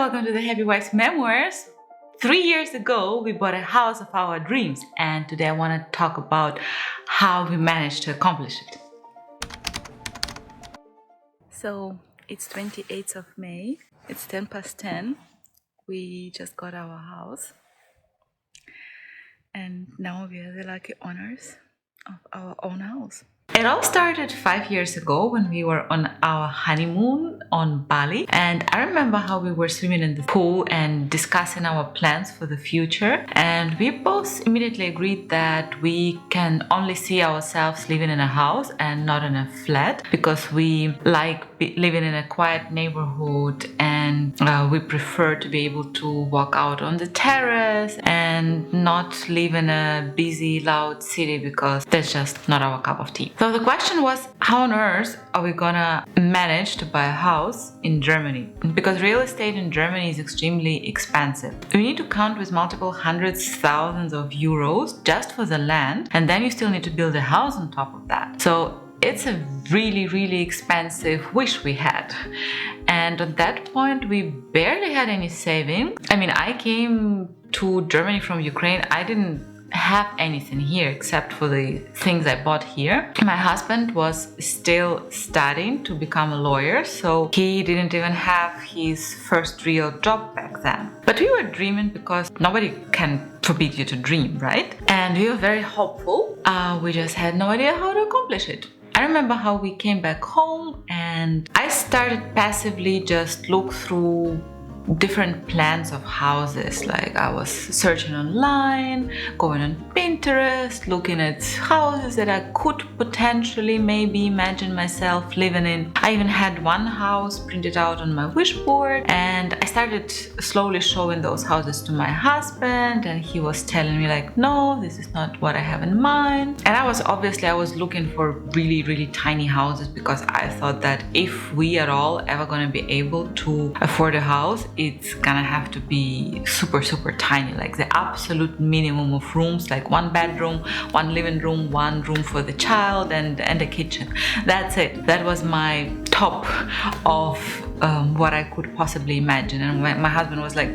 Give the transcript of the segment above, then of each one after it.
welcome to the Happy Wife's Memoirs. 3 years ago, we bought a house of our dreams, and today I want to talk about how we managed to accomplish it. So it's 28th of May, it's 10 past 10. We just got our house, and now we are the lucky owners of our own house. It all started 5 years ago when we were on our honeymoon on Bali, and I remember how we were swimming in the pool and discussing our plans for the future, and we both immediately agreed that we can only see ourselves living in a house and not in a flat, because we like living in a quiet neighborhood, and we prefer to be able to walk out on the terrace and not live in a busy, loud city, because that's just not our cup of tea. So the question was, how on earth are we gonna manage to buy a house in Germany? Because real estate in Germany is extremely expensive. We need to count with multiple hundreds, thousands of euros just for the land, and then you still need to build a house on top of that. So it's a really, really expensive wish we had. And at that point, we barely had any savings. I mean, I came to Germany from Ukraine. I didn't have anything here except for the things I bought here. My husband was still studying to become a lawyer, so he didn't even have his first real job back then. But we were dreaming, because nobody can forbid you to dream, right? And we were very hopeful. We just had no idea how to accomplish it. I remember how we came back home, and I started passively just look through different plans of houses. Like, I was searching online, going on Pinterest, looking at houses that I could potentially maybe imagine myself living in. I even had one house printed out on my wish board, and I started slowly showing those houses to my husband, and he was telling me like, no, this is not what I have in mind. And I was looking for really, really tiny houses, because I thought that if we at all ever gonna be able to afford a house, it's gonna have to be super, super tiny, like the absolute minimum of rooms, like one bedroom, one living room, one room for the child, and a kitchen. That's it. That was my top of what I could possibly imagine. And my husband was like,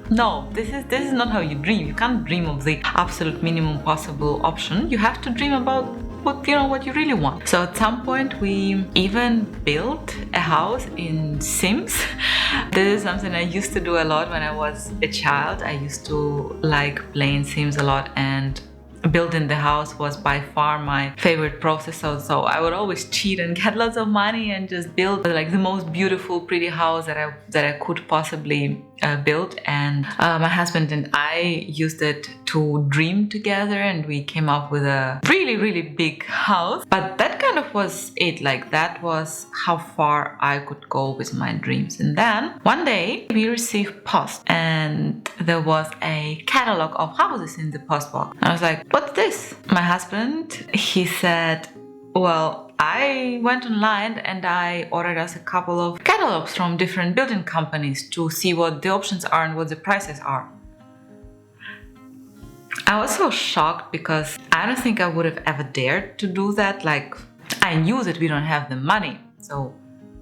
no, this is not how you dream. You can't dream of the absolute minimum possible option. You have to dream about what you really want. So at some point we even built a house in Sims. This is something I used to do a lot when I was a child. I used to like playing Sims a lot, and building the house was by far my favorite process. So I would always cheat and get lots of money and just build like the most beautiful, pretty house that I could possibly build. And my husband and I used it to dream together, and we came up with a really, really big house. But that kind of was it. Like, that was how far I could go with my dreams. And then one day we received post, and there was a catalog of houses in the post box. I was like, what's this? My husband, he said, well, I went online and I ordered us a couple of catalogs from different building companies to see what the options are and what the prices are. I was so shocked, because I don't think I would have ever dared to do that. Like, I knew that we don't have the money, so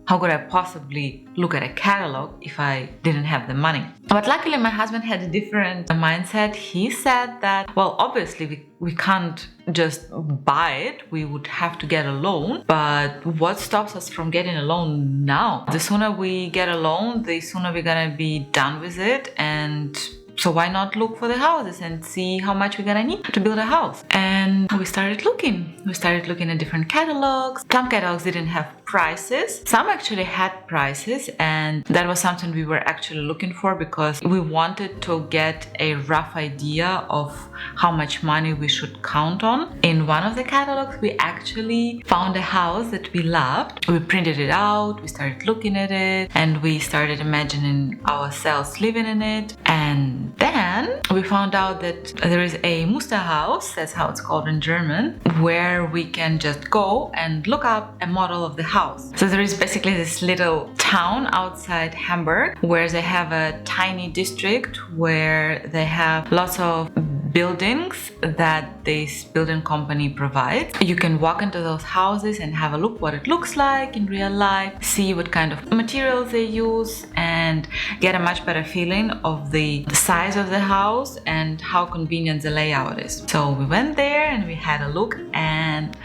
how could I possibly look at a catalog if I didn't have the money? But luckily my husband had a different mindset. He said that, well, obviously we can't just buy it. We would have to get a loan. But what stops us from getting a loan now? The sooner we get a loan, the sooner we're gonna be done with it. And so why not look for the houses and see how much we're gonna need to build a house? And we started looking. We started looking at different catalogs. Some catalogs didn't have prices. Some actually had prices, and that was something we were actually looking for, because we wanted to get a rough idea of how much money we should count on. In one of the catalogs, we actually found a house that we loved. We printed it out, we started looking at it, and we started imagining ourselves living in it. And then we found out that there is a Musterhaus, that's how it's called in German, where we can just go and look up a model of the house. So there is basically this little town outside Hamburg where they have a tiny district where they have lots of buildings that this building company provides. You can walk into those houses and have a look what it looks like in real life, see what kind of materials they use, and get a much better feeling of the size of the house and how convenient the layout is. So we went there and we had a look, and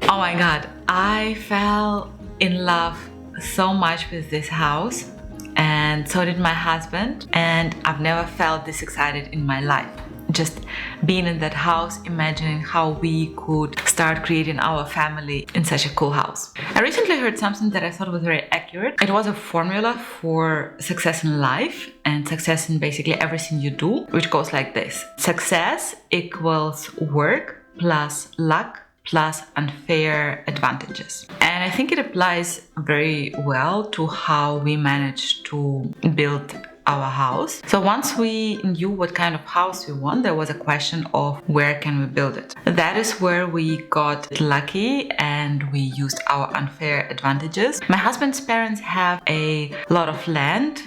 oh my god, I fell in love so much with this house, and so did my husband, and I've never felt this excited in my life. Just being in that house, imagining how we could start creating our family in such a cool house. I recently heard something that I thought was very accurate. It was a formula for success in life and success in basically everything you do, which goes like this: success equals work plus luck plus unfair advantages. And I think it applies very well to how we managed to build our house. So once we knew what kind of house we want, there was a question of where can we build it. That is where we got lucky and we used our unfair advantages. My husband's parents have a lot of land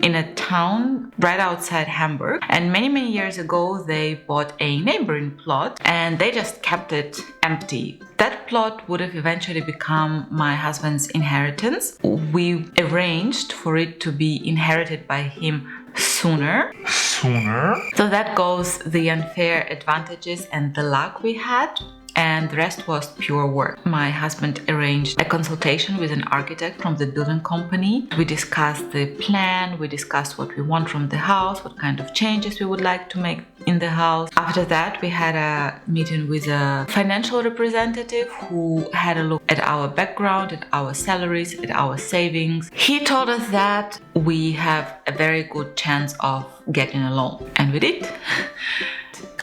in a town right outside Hamburg, and many years ago they bought a neighboring plot and they just kept it empty. That plot would have eventually become my husband's inheritance. We arranged for it to be inherited by him sooner. So that goes the unfair advantages and the luck we had, and the rest was pure work. My husband arranged a consultation with an architect from the building company. We discussed the plan, we discussed what we want from the house, what kind of changes we would like to make in the house. After that, we had a meeting with a financial representative who had a look at our background, at our salaries, at our savings. He told us that we have a very good chance of getting a loan, and we did.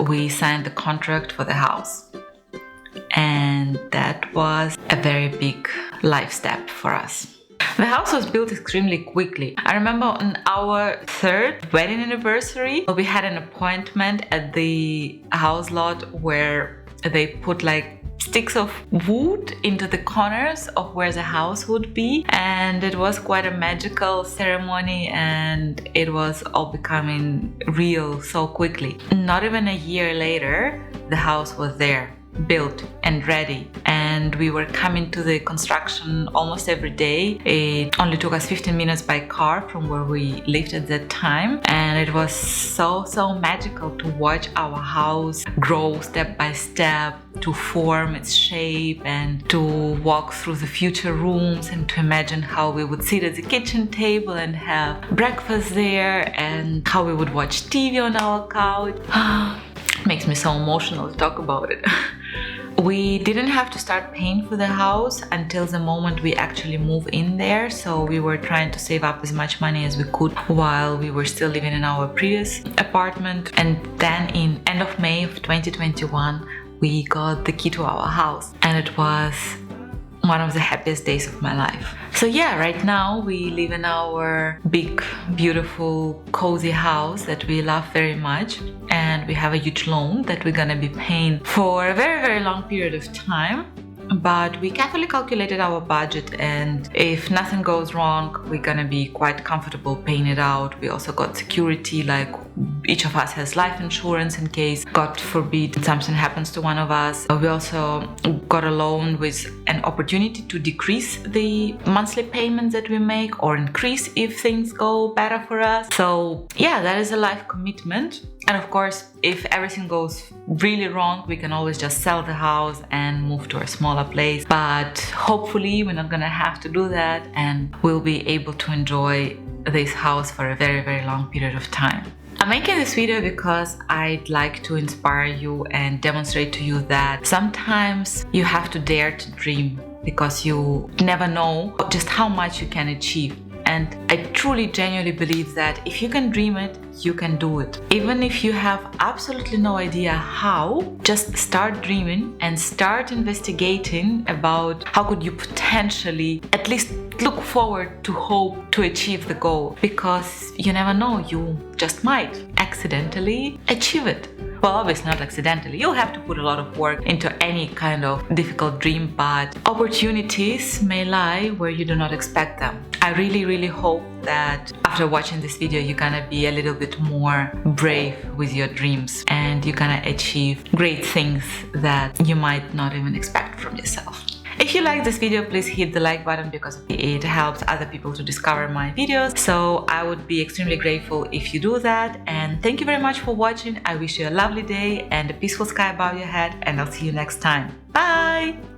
We signed the contract for the house. And that was a very big life step for us. The house was built extremely quickly. I remember on our third wedding anniversary, we had an appointment at the house lot where they put like sticks of wood into the corners of where the house would be, and it was quite a magical ceremony, and it was all becoming real so quickly. Not even a year later, the house was there, built and ready, and we were coming to the construction almost every day. It only took us 15 minutes by car from where we lived at that time, and it was so magical to watch our house grow step by step, to form its shape, and to walk through the future rooms and to imagine how we would sit at the kitchen table and have breakfast there, and how we would watch TV on our couch. Makes me so emotional to talk about it. We didn't have to start paying for the house until the moment we actually move in there, so we were trying to save up as much money as we could while we were still living in our previous apartment. And then in end of May of 2021, we got the key to our house, and it was one of the happiest days of my life. So yeah, right now we live in our big, beautiful, cozy house that we love very much, and we have a huge loan that we're gonna be paying for a very long period of time. But we carefully calculated our budget, and if nothing goes wrong, we're gonna be quite comfortable paying it out. We also got security, like each of us has life insurance in case, God forbid, something happens to one of us. We also got a loan with an opportunity to decrease the monthly payments that we make or increase if things go better for us. So yeah, that is a life commitment. And of course, if everything goes really wrong, we can always just sell the house and move to a smaller place. But hopefully we're not gonna have to do that, and we'll be able to enjoy this house for a very long period of time. I'm making this video because I'd like to inspire you and demonstrate to you that sometimes you have to dare to dream, because you never know just how much you can achieve. And I truly, genuinely believe that if you can dream it, you can do it. Even if you have absolutely no idea how, just start dreaming and start investigating about how could you potentially at least look forward to hope to achieve the goal. Because you never know, you just might accidentally achieve it. Well, obviously not accidentally. You'll have to put a lot of work into any kind of difficult dream, but opportunities may lie where you do not expect them. I really hope that after watching this video, you're gonna be a little bit more brave with your dreams and you're gonna achieve great things that you might not even expect from yourself. If you like this video, please hit the like button because it helps other people to discover my videos. So I would be extremely grateful if you do that. And thank you very much for watching. I wish you a lovely day and a peaceful sky above your head, and I'll see you next time. Bye!